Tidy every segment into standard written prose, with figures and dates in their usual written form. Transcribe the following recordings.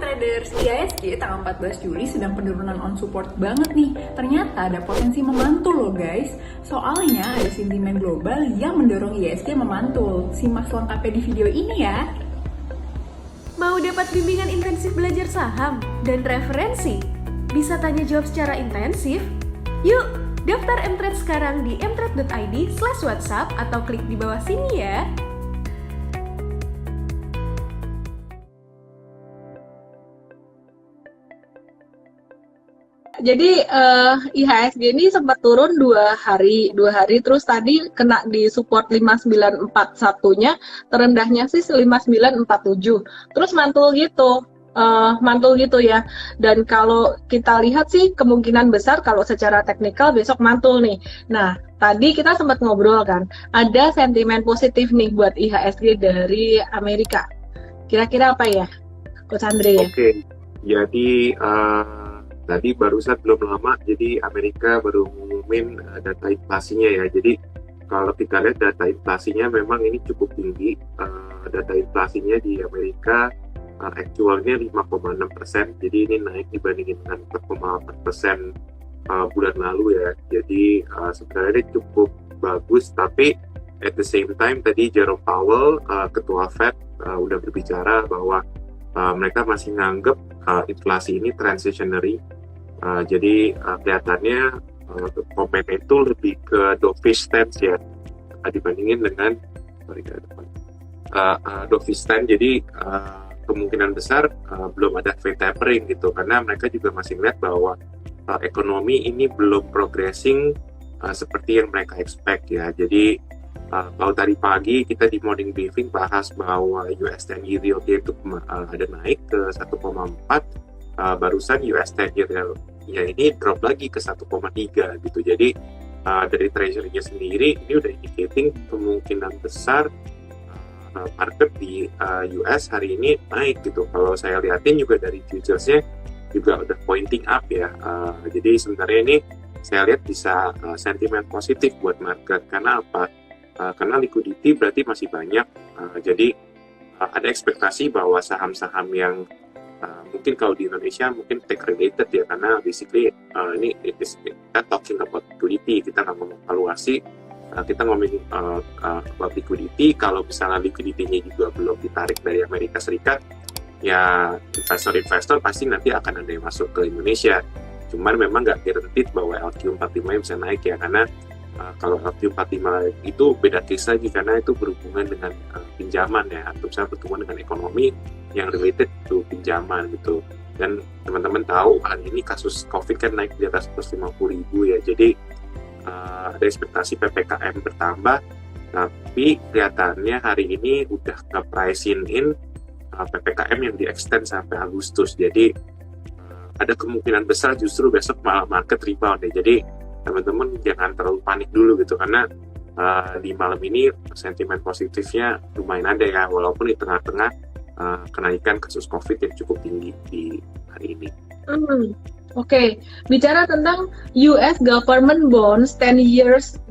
traders, IHSG tanggal 14 Juli sedang penurunan on support banget nih. Ternyata ada potensi memantul loh guys. Soalnya ada sentimen global yang mendorong IHSG memantul. Simak selengkapnya di video ini ya. Mau dapat bimbingan intensif belajar saham dan referensi? Bisa tanya jawab secara intensif? Yuk, daftar mtrade sekarang di mtrade.id/whatsapp atau klik di bawah sini ya. Jadi IHSG ini sempat turun dua hari terus tadi kena di support 5941-nya, terendahnya sih 5947. Terus mantul gitu ya. Dan kalau kita lihat sih kemungkinan besar kalau secara teknikal besok mantul nih. Nah, tadi kita sempat ngobrol kan, ada sentimen positif nih buat IHSG dari Amerika. Kira-kira apa ya, Coach Andre ya? Oke, jadi tadi barusan belum lama, jadi Amerika baru ngumumin data inflasinya ya. Jadi kalau kita lihat data inflasinya memang ini cukup tinggi. Data inflasinya di Amerika actualnya 5,6%, jadi ini naik dibandingin dengan 4,8% bulan lalu ya. Jadi sebenarnya cukup bagus, tapi at the same time tadi Jerome Powell, ketua Fed, udah berbicara bahwa mereka masih nganggep inflasi ini transitionary. Jadi kelihatannya komen itu lebih ke dovish stance ya, dibandingin dengan dovish stance. Jadi kemungkinan besar belum ada Fed tapering gitu, karena mereka juga masih melihat bahwa ekonomi ini belum progressing seperti yang mereka expect ya. Jadi kalau tadi pagi kita di morning briefing bahas bahwa US 10-year yield itu ada naik ke 1,4, barusan US 10-year ya ini drop lagi ke 1,3 gitu. Jadi dari treasury-nya sendiri ini udah indicating kemungkinan besar market di US hari ini naik gitu. Kalau saya lihatin juga dari futures-nya juga udah pointing up ya. Jadi sebenarnya ini saya lihat bisa sentimen positif buat market. Karena apa? Karena liquidity berarti masih banyak. Jadi ada ekspektasi bahwa saham-saham yang mungkin kalau di Indonesia mungkin tech related ya, karena basically ini kita talking about liquidity, kita nggak ngomong valuasi, kita ngomongin about liquidity. Kalau misalnya liquidity-nya juga belum ditarik dari Amerika Serikat, ya investor-investor pasti nanti akan ada yang masuk ke Indonesia. Cuman memang nggak guaranteed bahwa LQ45 bisa naik ya, karena kalau LQ45 itu beda case lagi, karena itu berhubungan dengan pinjaman ya, atau misalnya berhubungan dengan ekonomi yang related to pinjaman gitu. Dan teman-teman tahu hari ini kasus COVID kan naik di atas 150.000 ya, jadi ada ekspektasi PPKM bertambah, tapi kelihatannya hari ini udah nge-pricing in PPKM yang di-extend sampai Agustus. Jadi ada kemungkinan besar justru besok malah market rebound ya. Jadi teman-teman jangan terlalu panik dulu gitu, karena di malam ini sentimen positifnya lumayan ada ya, walaupun di tengah-tengah kenaikan kasus COVID yang cukup tinggi di hari ini. Oke. Bicara tentang US Government Bonds 10 years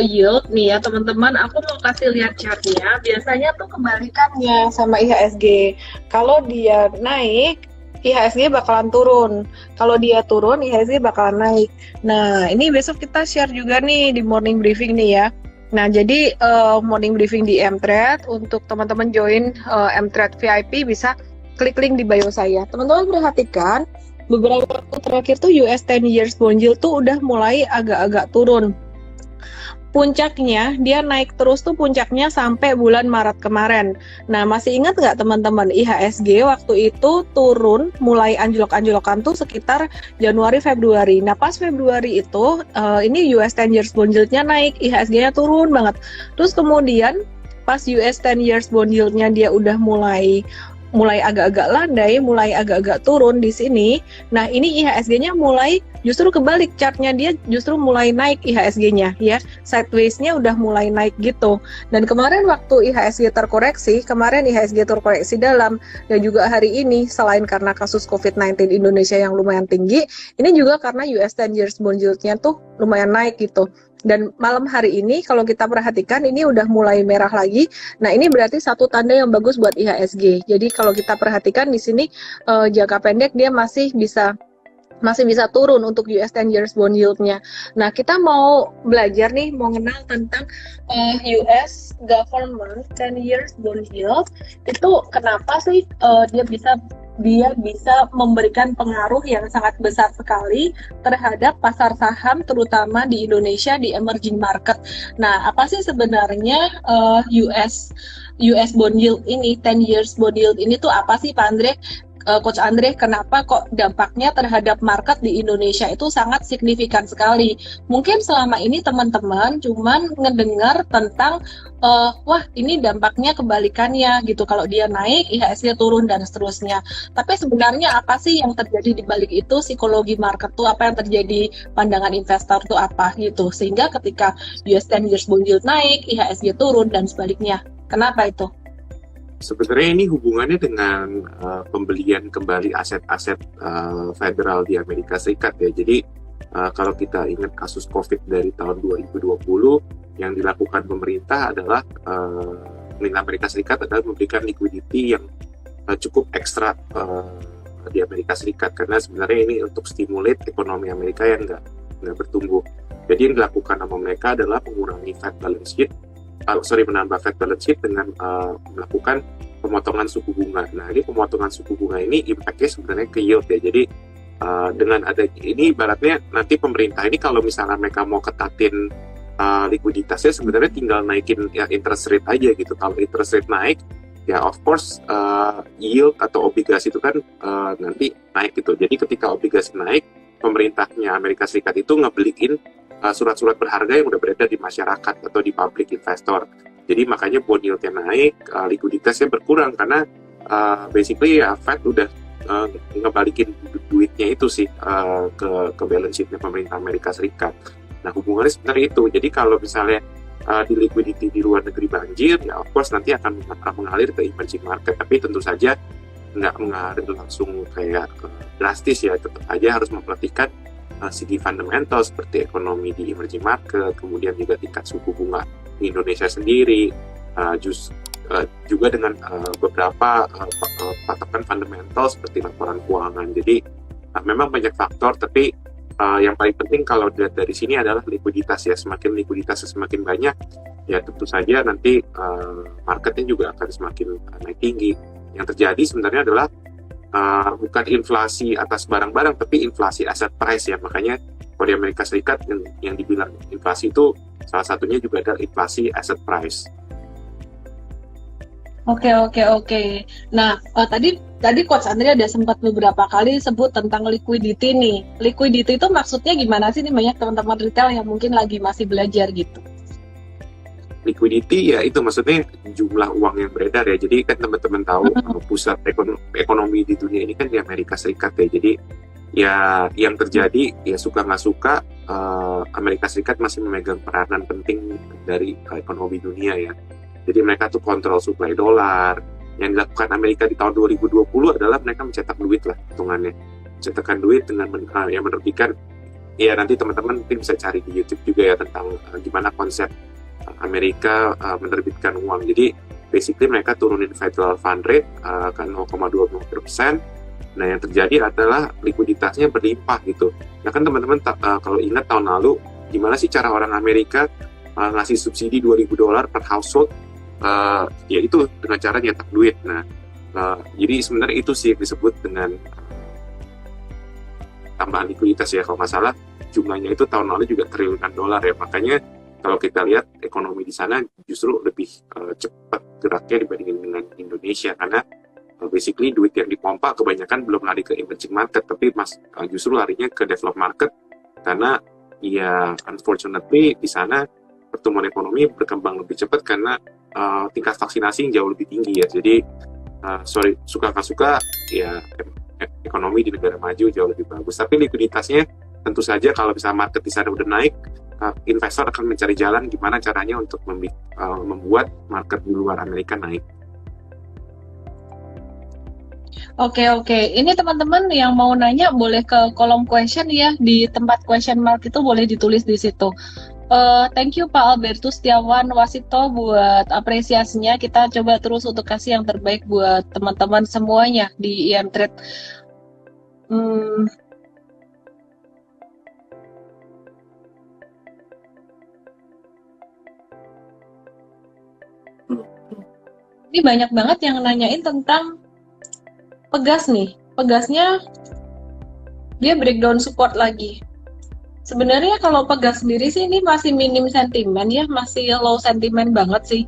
yield nih ya teman-teman, aku mau kasih lihat chartnya. Biasanya tuh kebalikannya sama IHSG. Kalau dia naik, IHSG bakalan turun. Kalau dia turun, IHSG bakalan naik. Nah, ini besok kita share juga nih di morning briefing nih ya. Nah, jadi morning briefing di mtrade, untuk teman-teman join mtrade VIP bisa klik link di bio saya. Teman-teman perhatikan, beberapa waktu terakhir tuh US 10 years bond yield tuh udah mulai agak-agak turun. Puncaknya dia naik terus tuh, puncaknya sampai bulan Maret kemarin. Nah, masih ingat nggak teman-teman, IHSG waktu itu turun mulai anjlok-anjlokan tuh sekitar Januari Februari. Nah, pas Februari itu ini US 10 years bond yield-nya naik, IHSG-nya turun banget. Terus kemudian pas US 10 years bond yield-nya dia udah mulai agak-agak landai, mulai agak-agak turun di sini. Nah, ini IHSG-nya mulai justru kebalik, chartnya dia justru mulai naik IHSG-nya ya. Sideways-nya udah mulai naik gitu. Dan kemarin waktu IHSG terkoreksi dalam, dan juga hari ini selain karena kasus COVID-19 Indonesia yang lumayan tinggi, ini juga karena US 10 years bond yield-nya tuh lumayan naik gitu. Dan malam hari ini kalau kita perhatikan ini udah mulai merah lagi. Nah, ini berarti satu tanda yang bagus buat IHSG. Jadi kalau kita perhatikan di sini jangka pendek dia masih bisa turun untuk US 10 years bond yield-nya. Nah, kita mau belajar nih, mau kenal tentang US government 10 years bond yield. Itu kenapa sih dia bisa memberikan pengaruh yang sangat besar sekali terhadap pasar saham, terutama di Indonesia, di emerging market. Nah, apa sih sebenarnya US bond yield ini, 10 years bond yield ini tuh apa sih, Pak Andre? Coach Andre, kenapa kok dampaknya terhadap market di Indonesia itu sangat signifikan sekali? Mungkin selama ini teman-teman cuman ngedengar tentang wah ini dampaknya kebalikannya gitu, kalau dia naik IHSG turun dan seterusnya. Tapi sebenarnya apa sih yang terjadi di balik itu, psikologi market tuh apa yang terjadi, pandangan investor tuh apa gitu, sehingga ketika US 10 years bond yield naik IHSG turun dan sebaliknya. Kenapa itu? Sebenarnya ini hubungannya dengan pembelian kembali aset-aset federal di Amerika Serikat ya. Jadi kalau kita ingat kasus COVID dari tahun 2020, yang dilakukan pemerintah adalah pemerintah Amerika Serikat adalah memberikan liquidity yang cukup ekstra di Amerika Serikat, karena sebenarnya ini untuk stimulate ekonomi Amerika yang nggak bertumbuh. Jadi yang dilakukan sama mereka adalah mengurangi Fed balance sheet, menambah Fed balance sheet dengan melakukan pemotongan suku bunga. Nah, ini pemotongan suku bunga ini impact-nya sebenarnya ke yield ya. Jadi dengan ada ini ibaratnya nanti pemerintah ini kalau misalnya mereka mau ketatin likuiditasnya, sebenarnya tinggal naikin ya interest rate aja gitu. Kalau interest rate naik, ya of course yield atau obligasi itu kan nanti naik gitu. Jadi ketika obligasi naik, pemerintahnya Amerika Serikat itu ngebeliin surat-surat berharga yang udah beredar di masyarakat atau di public investor. Jadi makanya bond yield-nya naik, likuiditasnya berkurang karena basically ya Fed udah ngebalikin duitnya itu sih ke balance sheet-nya pemerintah Amerika Serikat. Nah, hubungannya sebenarnya itu. Jadi kalau misalnya di liquidity di luar negeri banjir, ya of course nanti akan mengalir ke emerging market, tapi tentu saja nggak mengalir langsung kayak drastis ya. Tetap aja harus memperhatikan segi fundamental seperti ekonomi di emerging market, kemudian juga tingkat suku bunga di Indonesia sendiri, juga dengan beberapa patokan fundamental seperti laporan keuangan. Jadi memang banyak faktor, tapi yang paling penting kalau dilihat dari sini adalah likuiditas ya. Semakin likuiditasnya semakin banyak, ya tentu saja nanti marketnya juga akan semakin naik tinggi. Yang terjadi sebenarnya adalah bukan inflasi atas barang-barang, tapi inflasi aset price ya. Makanya kalau di Amerika Serikat yang dibilang inflasi itu salah satunya juga adalah inflasi asset price. Oke. Nah, tadi Coach Andre ada sempat beberapa kali sebut tentang liquidity nih. Liquidity itu maksudnya gimana sih nih, banyak teman-teman retail yang mungkin lagi masih belajar gitu. Liquidity ya itu maksudnya jumlah uang yang beredar ya. Jadi kan teman-teman tahu pusat ekonomi di dunia ini kan di Amerika Serikat ya. Jadi ya yang terjadi ya suka nggak suka Amerika Serikat masih memegang peranan penting dari ekonomi dunia ya. Jadi mereka tuh kontrol suplai dolar. Yang dilakukan Amerika di tahun 2020 adalah mereka mencetak duit lah hitungannya. Mencetakkan duit dengan yang menerbitkan, ya nanti teman-teman mungkin bisa cari di YouTube juga ya tentang gimana konsep Amerika menerbitkan uang. Jadi basically mereka turunin federal fund rate ke 0,25%. Nah, yang terjadi adalah likuiditasnya berlimpah gitu. Nah kan teman-teman kalau ingat tahun lalu, gimana sih cara orang Amerika ngasih subsidi $2.000 per household? Ya itu dengan cara nyetak duit. Nah, jadi sebenarnya itu sih yang disebut dengan tambahan likuiditas ya. Kalau nggak salah jumlahnya itu tahun lalu juga triliunan dolar ya. Makanya kalau kita lihat ekonomi di sana justru lebih cepat geraknya dibandingin dengan Indonesia, karena basically duit yang dipompa kebanyakan belum lari ke emerging market, tapi justru larinya ke developed market, karena ya unfortunately di sana pertumbuhan ekonomi berkembang lebih cepat karena tingkat vaksinasi yang jauh lebih tinggi ya. Jadi suka nggak suka ya ekonomi di negara maju jauh lebih bagus, tapi likuiditasnya tentu saja kalau bisa market di sana udah naik, investor akan mencari jalan gimana caranya untuk membuat market di luar Amerika naik. Oke. Ini teman-teman yang mau nanya boleh ke kolom question ya, di tempat question mark itu boleh ditulis di situ. Thank you Pak Albertus Setiawan Wasito buat apresiasinya. Kita coba terus untuk kasih yang terbaik buat teman-teman semuanya di IM Trade. Ini banyak banget yang nanyain tentang Pegas nih. Pegasnya dia breakdown support lagi. Sebenarnya kalau Pegas sendiri sih ini masih minim sentimen ya, masih low sentimen banget sih.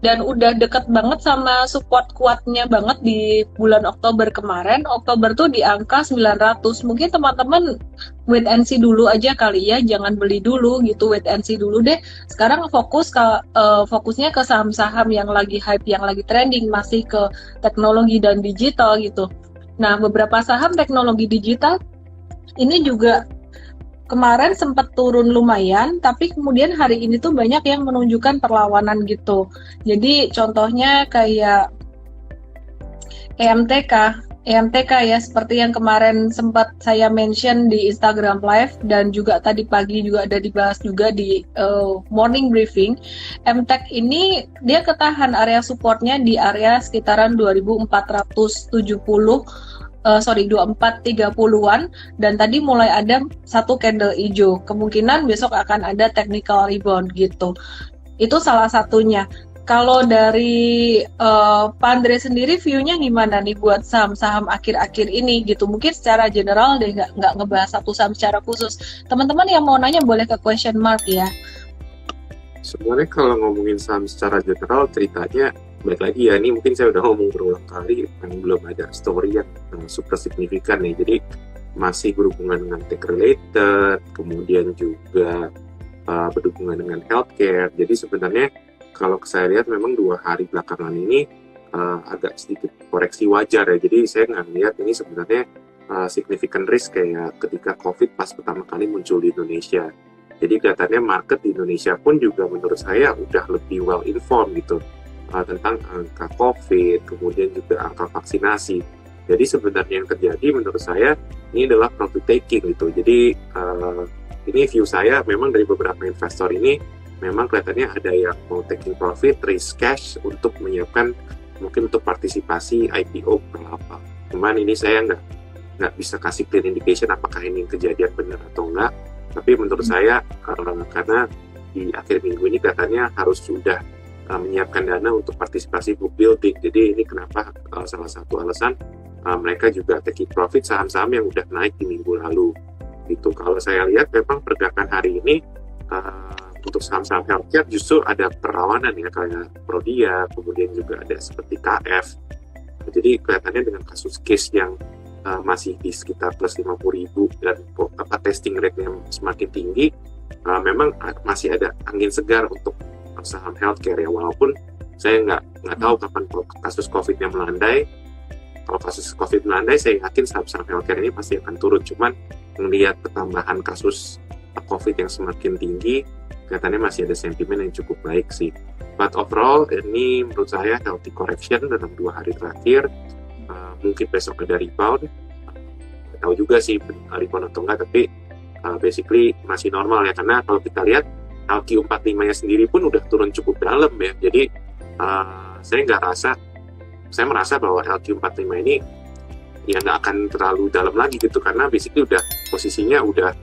Dan udah deket banget sama support kuatnya banget di bulan Oktober kemarin. Oktober tuh di angka 900. Mungkin teman-teman wait and see dulu aja kali ya, jangan beli dulu gitu, wait and see dulu deh. Sekarang fokusnya ke saham-saham yang lagi hype, yang lagi trending, masih ke teknologi dan digital gitu. Nah, beberapa saham teknologi digital ini juga kemarin sempat turun lumayan, tapi kemudian hari ini tuh banyak yang menunjukkan perlawanan gitu. Jadi contohnya kayak EMTK ya, seperti yang kemarin sempat saya mention di Instagram Live dan juga tadi pagi juga ada dibahas juga di morning briefing. MTEK ini dia ketahan area supportnya di area sekitaran 2430-an dan tadi mulai ada satu candle hijau. Kemungkinan besok akan ada technical rebound gitu. Itu salah satunya. Kalau dari Pak Andre sendiri view-nya gimana nih buat saham-saham akhir-akhir ini gitu? Mungkin secara general deh, nggak ngebahas satu saham secara khusus. Teman-teman yang mau nanya boleh ke question mark ya. Sebenarnya kalau ngomongin saham secara general, ceritanya baik lagi ya, ini mungkin saya udah ngomong berulang kali, kan belum ada story yang super signifikan nih. Jadi masih berhubungan dengan tech related, kemudian juga berhubungan dengan healthcare. Jadi sebenarnya kalau saya lihat memang 2 hari belakangan ini agak sedikit koreksi wajar ya. Jadi saya nggak lihat ini sebenarnya significant risk kayak ketika COVID pas pertama kali muncul di Indonesia. Jadi kelihatannya market di Indonesia pun juga menurut saya udah lebih well informed gitu tentang angka COVID, kemudian juga angka vaksinasi. Jadi sebenarnya yang terjadi menurut saya ini adalah profit taking gitu. Jadi ini view saya memang dari beberapa investor ini memang kelihatannya ada yang mau taking profit, risk cash untuk menyiapkan mungkin untuk partisipasi IPO apa. Cuman ini saya nggak bisa kasih clear indication apakah ini kejadian benar atau enggak. Tapi menurut saya karena di akhir minggu ini katanya harus sudah menyiapkan dana untuk partisipasi book building. Jadi ini kenapa salah satu alasan mereka juga taking profit saham-saham yang udah naik di minggu lalu. Gitu. Kalau saya lihat memang pergerakan hari ini untuk saham-saham healthcare justru ada perlawanan ya, kayak Prodia, kemudian juga ada seperti KF. Jadi kelihatannya dengan kasus case yang masih di sekitar plus 50.000 dan testing rate-nya semakin tinggi, memang masih ada angin segar untuk saham healthcare ya, walaupun saya nggak tahu kapan kasus COVID-nya melandai. Kalau kasus COVID melandai, saya yakin saham-saham healthcare ini pasti akan turun. Cuman melihat pertambahan kasus COVID yang semakin tinggi, kelihatannya masih ada sentimen yang cukup baik sih. But overall, ini menurut saya healthy correction dalam 2 hari terakhir. Mungkin besok ada rebound. Nggak tahu juga sih rebound atau enggak, tapi basically masih normal ya. Karena kalau kita lihat LQ45-nya sendiri pun udah turun cukup dalam ya. Jadi saya merasa bahwa LQ45 ini ya nggak akan terlalu dalam lagi gitu, karena basically udah posisinya udah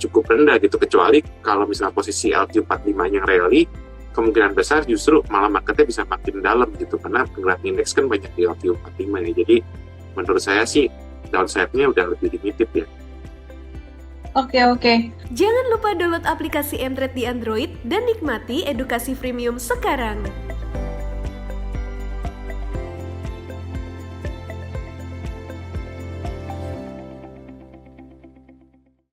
cukup rendah gitu. Kecuali kalau misalnya posisi LQ45-nya rally, kemungkinan besar justru malah marketnya bisa makin dalam gitu, karena penggerak indeks kan banyak di LQ45 ya. Jadi menurut saya sih downside-nya udah lebih limited ya. Oke. Jangan lupa download aplikasi M-Trade di Android dan nikmati edukasi freemium sekarang.